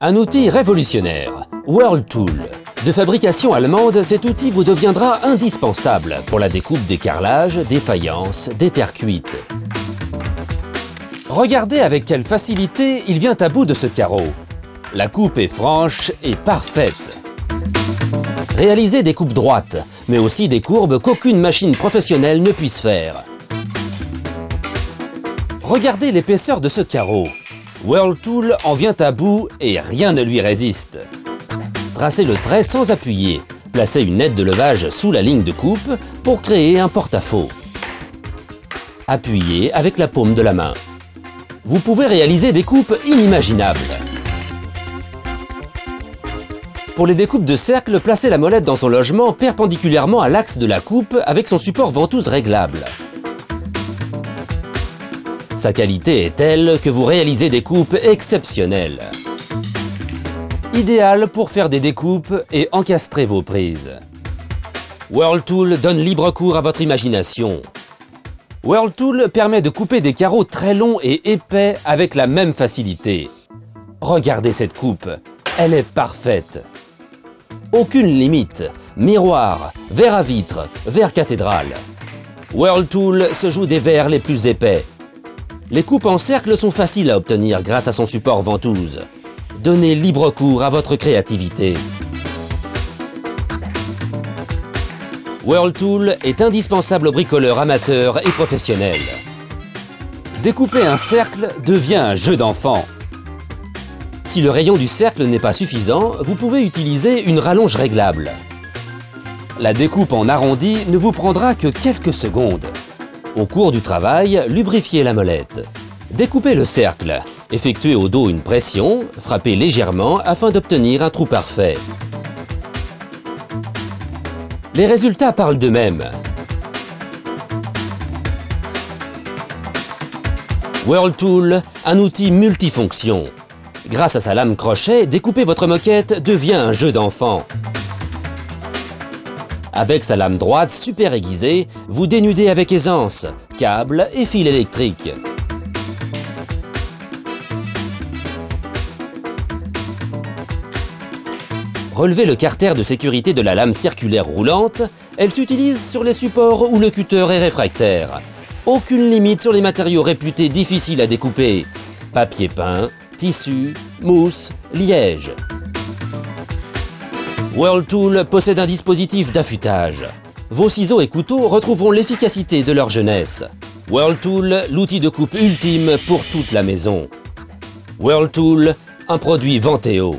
Un outil révolutionnaire, Whirltool. De fabrication allemande, cet outil vous deviendra indispensable pour la découpe des carrelages, des faïences, des terres cuites. Regardez avec quelle facilité il vient à bout de ce carreau. La coupe est franche et parfaite. Réalisez des coupes droites, mais aussi des courbes qu'aucune machine professionnelle ne puisse faire. Regardez l'épaisseur de ce carreau. Whirltool en vient à bout et rien ne lui résiste. Tracez le trait sans appuyer. Placez une aide de levage sous la ligne de coupe pour créer un porte-à-faux. Appuyez avec la paume de la main. Vous pouvez réaliser des coupes inimaginables. Pour les découpes de cercle, placez la molette dans son logement perpendiculairement à l'axe de la coupe avec son support ventouse réglable. Sa qualité est telle que vous réalisez des coupes exceptionnelles. Idéal pour faire des découpes et encastrer vos prises. Whirltool donne libre cours à votre imagination. Whirltool permet de couper des carreaux très longs et épais avec la même facilité. Regardez cette coupe, elle est parfaite. Aucune limite, miroir, verre à vitre, verre cathédrale. Whirltool se joue des verres les plus épais. Les coupes en cercle sont faciles à obtenir grâce à son support ventouse. Donnez libre cours à votre créativité. Whirltool est indispensable aux bricoleurs amateurs et professionnels. Découper un cercle devient un jeu d'enfant. Si le rayon du cercle n'est pas suffisant, vous pouvez utiliser une rallonge réglable. La découpe en arrondi ne vous prendra que quelques secondes. Au cours du travail, lubrifiez la molette. Découpez le cercle. Effectuez au dos une pression, frappez légèrement afin d'obtenir un trou parfait. Les résultats parlent d'eux-mêmes. Whirltool, un outil multifonction. Grâce à sa lame crochet, découper votre moquette devient un jeu d'enfant. Avec sa lame droite super aiguisée, vous dénudez avec aisance câbles et fils électriques. Relevez le carter de sécurité de la lame circulaire roulante. Elle s'utilise sur les supports où le cutter est réfractaire. Aucune limite sur les matériaux réputés difficiles à découper. Papier peint, tissu, mousse, liège. Whirltool possède un dispositif d'affûtage. Vos ciseaux et couteaux retrouveront l'efficacité de leur jeunesse. Whirltool, l'outil de coupe ultime pour toute la maison. Whirltool, un produit Vanteo.